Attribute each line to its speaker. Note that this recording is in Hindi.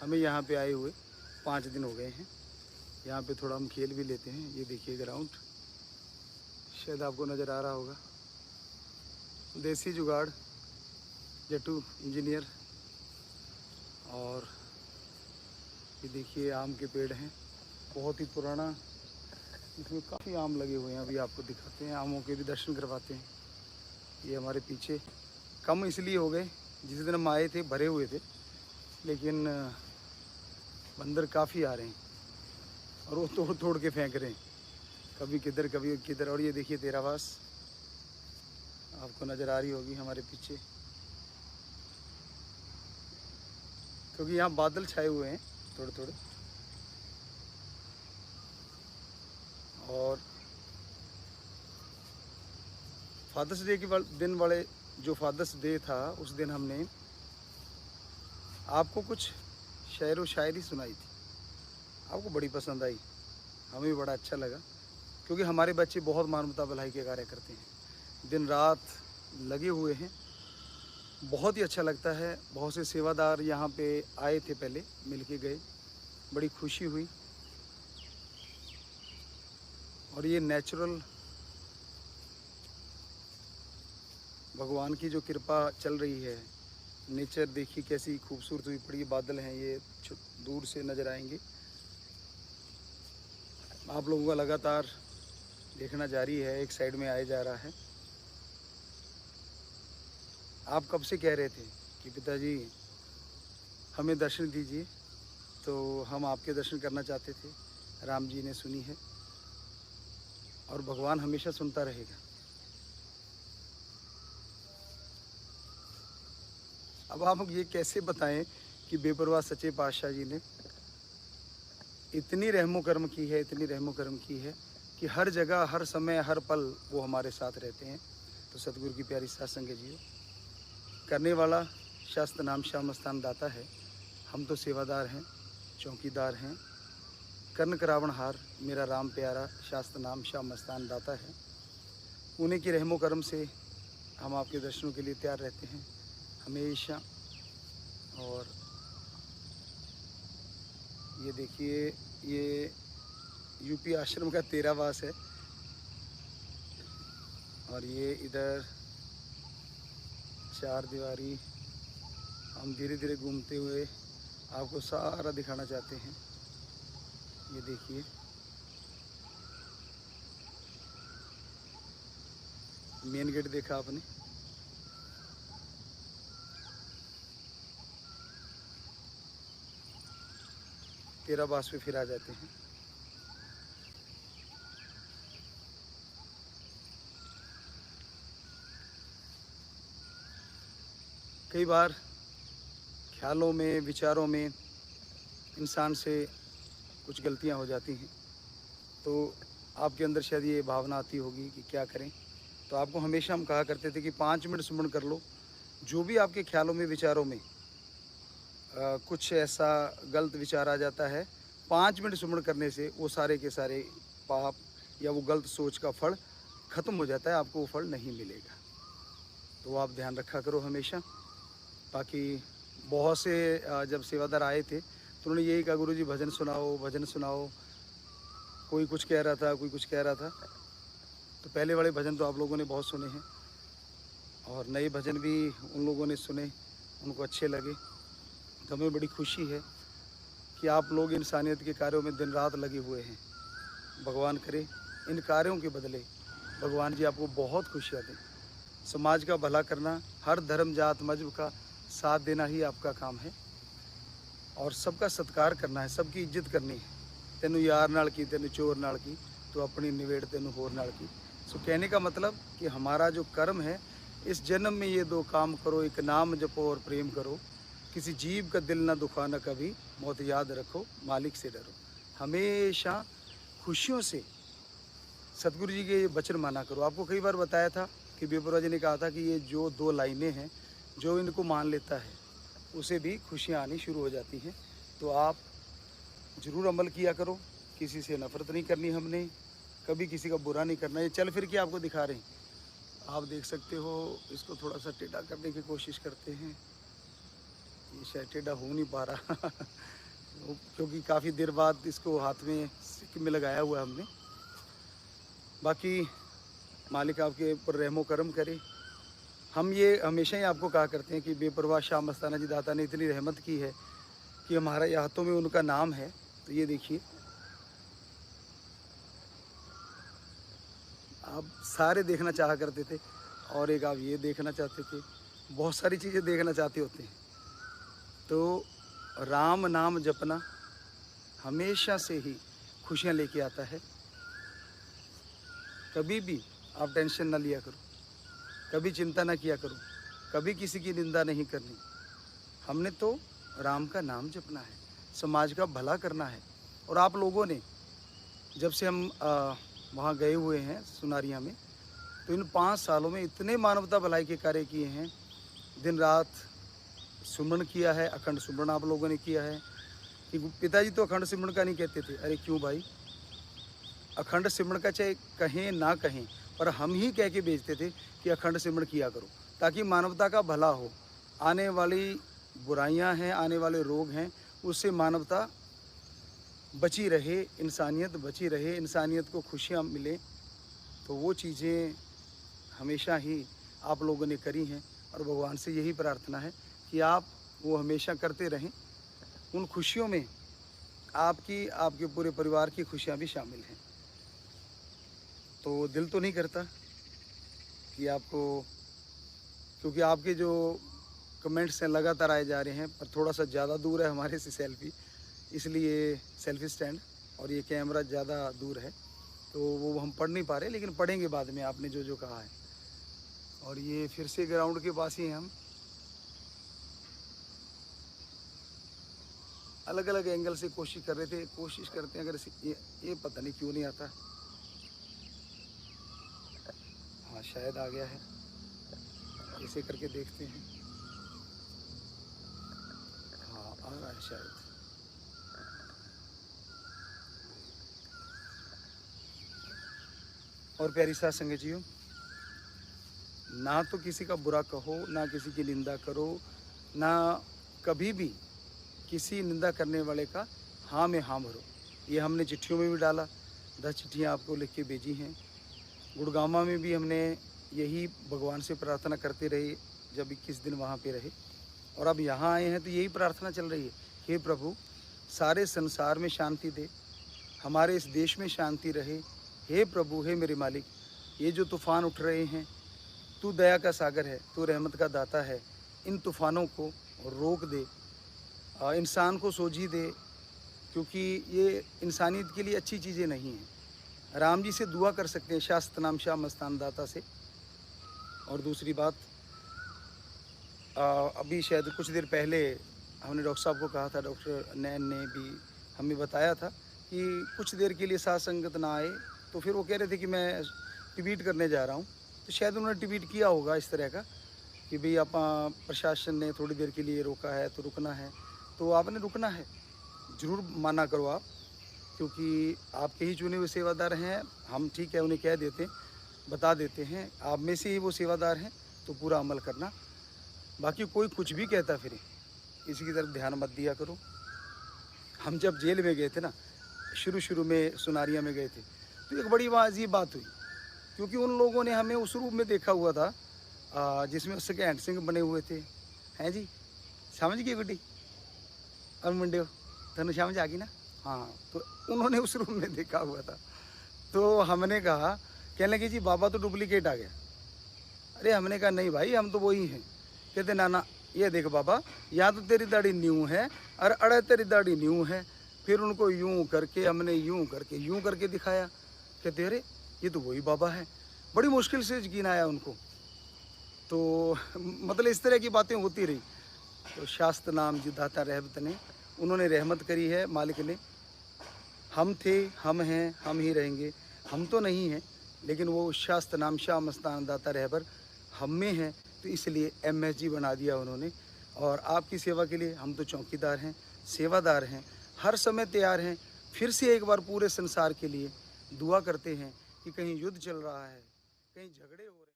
Speaker 1: हमें यहाँ पे आए हुए 5 दिन हो गए हैं। यहाँ पे थोड़ा हम खेल भी लेते हैं। ये देखिए ग्राउंड, शायद आपको नज़र आ रहा होगा। देसी जुगाड़, जट्टू इंजीनियर। और ये देखिए आम के पेड़ हैं, बहुत ही पुराना। इसमें काफ़ी आम लगे हुए हैं। अभी आपको दिखाते हैं, आमों के भी दर्शन करवाते हैं। ये हमारे पीछे कम इसलिए हो गए, जिस दिन हम आए थे भरे हुए थे, लेकिन बंदर काफ़ी आ रहे हैं और वो तोड़ तोड़ के फेंक रहे हैं, कभी किधर कभी किधर। और ये देखिए तेरावास आपको नज़र आ रही होगी हमारे पीछे, क्योंकि यहाँ बादल छाए हुए हैं थोड़े थोड़े। और फादर्स डे के दिन वाले, जो फादर्स डे था, उस दिन हमने आपको कुछ शेर व शायरी सुनाई थी। आपको बड़ी पसंद आई, हमें भी बड़ा अच्छा लगा, क्योंकि हमारे बच्चे बहुत मानवता भलाई के कार्य करते हैं, दिन रात लगे हुए हैं। बहुत ही अच्छा लगता है। बहुत से सेवादार यहाँ पे आए थे, पहले मिल के गए, बड़ी खुशी हुई। और ये नेचुरल भगवान की जो कृपा चल रही है, नेचर देखिए कैसी खूबसूरत हुई पड़ी। बादल हैं, ये दूर से नज़र आएंगे। आप लोगों का लगातार देखना जारी है, एक साइड में आए जा रहा है। आप कब से कह रहे थे कि पिताजी हमें दर्शन दीजिए, तो हम आपके दर्शन करना चाहते थे। राम जी ने सुनी है और भगवान हमेशा सुनता रहेगा। अब आप ये कैसे बताएं कि बेपरवाह सच्चे पातशाह जी ने इतनी रहमो करम की है, इतनी रहमो करम की है कि हर जगह, हर समय, हर पल वो हमारे साथ रहते हैं। तो सतगुरु की प्यारी सात संगत जी, करने वाला शास्त्र नाम श्याम मस्तान दाता है। हम तो सेवादार हैं, चौकीदार हैं। कर्ण करावण हार मेरा राम प्यारा, शास्त्र नाम श्याम मस्तान दाता है। उन्हीं की रहमो करम से हम आपके दर्शनों के लिए तैयार रहते हैं हमेशा। और ये देखिए, ये यूपी आश्रम का तेरावास है। और ये इधर चार दीवारी हम धीरे धीरे घूमते हुए आपको सारा दिखाना चाहते हैं। ये देखिए, मेन गेट देखा आपने, तेरावास पे फिर आ जाते हैं। कई बार ख्यालों में, विचारों में इंसान से कुछ गलतियां हो जाती हैं, तो आपके अंदर शायद ये भावना आती होगी कि क्या करें। तो आपको हमेशा हम कहा करते थे कि 5 मिनट सुमन कर लो। जो भी आपके ख्यालों में, विचारों में कुछ ऐसा गलत विचार आ जाता है, 5 मिनट सुमन करने से वो सारे के सारे पाप या वो गलत सोच का फल ख़त्म हो जाता है, आपको वो फल नहीं मिलेगा। तो आप ध्यान रखा करो हमेशा। बाकी बहुत से जब सेवादार आए थे तो उन्होंने यही कहा, गुरुजी भजन सुनाओ, भजन सुनाओ। कोई कुछ कह रहा था, कोई कुछ कह रहा था। तो पहले वाले भजन तो आप लोगों ने बहुत सुने हैं और नए भजन भी उन लोगों ने सुने, उनको अच्छे लगे। तो हमें बड़ी खुशी है कि आप लोग इंसानियत के कार्यों में दिन रात लगे हुए हैं। भगवान करे इन कार्यों के बदले भगवान जी आपको बहुत खुशियाँ दें। समाज का भला करना, हर धर्म जात मजहब का साथ देना ही आपका काम है और सबका सत्कार करना है, सबकी इज्जत करनी है। तेनू यार नाल की, तेनू चोर नाल की, तो अपनी निवेड़ तेनू होर नाल की। सो कहने का मतलब कि हमारा जो कर्म है, इस जन्म में ये 2 काम करो, एक नाम जपो और प्रेम करो। किसी जीव का दिल ना दुखाना कभी, मौत याद रखो, मालिक से डरो। हमेशा खुशियों से सतगुरु जी के ये वचन माना करो। आपको कई बार बताया था कि बेपरवाह जी ने कहा था कि ये जो 2 लाइनें हैं, जो इनको मान लेता है उसे भी खुशियाँ आनी शुरू हो जाती हैं। तो आप ज़रूर अमल किया करो। किसी से नफ़रत नहीं करनी हमने, कभी किसी का बुरा नहीं करना। ये चल फिर के आपको दिखा रहे हैं, आप देख सकते हो। इसको थोड़ा सा टेढ़ा करने की कोशिश करते हैं, ये शायद टेढ़ा हो नहीं पा रहा क्योंकि काफ़ी देर बाद इसको हाथ में सिक्के में लगाया हुआ है हमने। बाकी मालिक आपके ऊपर रहमो करम करे। हम ये हमेशा ही आपको कहा करते हैं कि बेपरवाह शाह मस्ताना जी दाता ने इतनी रहमत की है कि हमारे हाथों में उनका नाम है। तो ये देखिए, आप सारे देखना चाहा करते थे और एक आप ये देखना चाहते थे, बहुत सारी चीज़ें देखना चाहते होते हैं। तो राम नाम जपना हमेशा से ही खुशियाँ लेके आता है। कभी भी आप टेंशन ना लिया करो, कभी चिंता ना किया करो, कभी किसी की निंदा नहीं करनी। हमने तो राम का नाम जपना है, समाज का भला करना है। और आप लोगों ने जब से हम वहाँ गए हुए हैं सुनारिया में, तो इन 5 सालों में इतने मानवता भलाई के कार्य किए हैं। दिन रात सुमरण किया है, अखंड सुमरण आप लोगों ने किया है। कि पिताजी तो अखंड सिमरण का नहीं कहते थे। अरे क्यों भाई, अखंड सिमरण का चाहे कहें ना कहें, पर हम ही कह के भेजते थे कि अखंड सिमरण किया करो, ताकि मानवता का भला हो। आने वाली बुराइयां हैं, आने वाले रोग हैं, उससे मानवता बची रहे, इंसानियत बची रहे, इंसानियत को खुशियाँ मिले। तो वो चीज़ें हमेशा ही आप लोगों ने करी हैं और भगवान से यही प्रार्थना है कि आप वो हमेशा करते रहें। उन खुशियों में आपकी, आपके पूरे परिवार की खुशियाँ भी शामिल हैं। तो दिल तो नहीं करता कि आपको, क्योंकि आपके जो कमेंट्स हैं लगातार आए जा रहे हैं, पर थोड़ा सा ज़्यादा दूर है हमारे से सेल्फ़ी, इसलिए सेल्फ़ी स्टैंड और ये कैमरा ज़्यादा दूर है, तो वो हम पढ़ नहीं पा रहे, लेकिन पढ़ेंगे बाद में आपने जो जो कहा है। और ये फिर से ग्राउंड के पास ही हैं हम। अलग अलग एंगल से कोशिश कर रहे थे, कोशिश करते हैं अगर ये पता नहीं क्यों नहीं आता। हाँ शायद आ गया है, ऐसे करके देखते हैं। हाँ आ रहा है शायद। और प्यारी साथ संगतियों, ना तो किसी का बुरा कहो, ना किसी की निंदा करो, ना कभी भी किसी निंदा करने वाले का हाँ में हाँ भरो। ये हमने चिट्ठियों में भी डाला, 10 चिट्ठियाँ आपको लिख के भेजी हैं। गुड़गामा में भी हमने यही भगवान से प्रार्थना करते रहे जब 21 दिन वहाँ पे रहे, और अब यहाँ आए हैं तो यही प्रार्थना चल रही है, हे प्रभु सारे संसार में शांति दे, हमारे इस देश में शांति रहे। हे प्रभु, हे मेरे मालिक, ये जो तूफ़ान उठ रहे हैं, तू दया का सागर है, तू रहमत का दाता है, इन तूफ़ानों को रोक दे, इंसान को सोझी दे, क्योंकि ये इंसानियत के लिए अच्छी चीज़ें नहीं हैं। राम जी से दुआ कर सकते हैं, शास्त्र नाम शाह मस्तान दाता से। और दूसरी बात, अभी शायद कुछ देर पहले हमने डॉक्टर साहब को कहा था, डॉक्टर नैन ने भी हमें बताया था कि कुछ देर के लिए साथ संगत ना आए, तो फिर वो कह रहे थे कि मैं ट्वीट करने जा रहा हूँ। तो शायद उन्होंने ट्वीट किया होगा इस तरह का कि भाई आप प्रशासन ने थोड़ी देर के लिए रोका है तो रुकना है, तो आपने रुकना है, ज़रूर माना करो आप, क्योंकि आपके ही चुने हुए सेवादार हैं। हम ठीक है उन्हें कह देते, बता देते हैं, आप में से ही वो सेवादार हैं, तो पूरा अमल करना। बाकी कोई कुछ भी कहता फिरे, किसी की तरफ ध्यान मत दिया करो। हम जब जेल में गए थे ना, शुरू में सुनारिया में गए थे, तो एक बड़ी अजीब बात हुई, क्योंकि उन लोगों ने हमें उस रूप में देखा हुआ था जिसमें उसके हैंड सिंह बने हुए थे। हैं जी, समझ गए गुड्डी और मुंडे हो, तनु समझ आ गई ना। हाँ, तो उन्होंने उस रूप में देखा हुआ था। तो हमने कहा, कहने लगे जी बाबा तो डुप्लीकेट आ गया। अरे हमने कहा नहीं भाई, हम तो वही हैं। कहते ना ना, ये देख बाबा, यहाँ तो तेरी दाढ़ी न्यू है और अड़े तेरी दाढ़ी न्यू है। फिर उनको यूं करके, हमने यूं करके दिखाया। कहते अरे ये तो वही बाबा है। बड़ी मुश्किल से यकीन आया उनको। तो मतलब इस तरह की बातें होती रही। तो शास्त्र नाम जी दाता रहमत ने, उन्होंने रहमत करी है मालिक ने। हम थे, हम हैं, हम ही रहेंगे। हम तो नहीं हैं, लेकिन वो शास्त्र नाम शाह मस्तान दाता रहबर हम में हैं, तो इसलिए MSG बना दिया उन्होंने। और आपकी सेवा के लिए हम तो चौकीदार हैं, सेवादार हैं, हर समय तैयार हैं। फिर से एक बार पूरे संसार के लिए दुआ करते हैं कि कहीं युद्ध चल रहा है, कहीं झगड़े हो रहे हैं।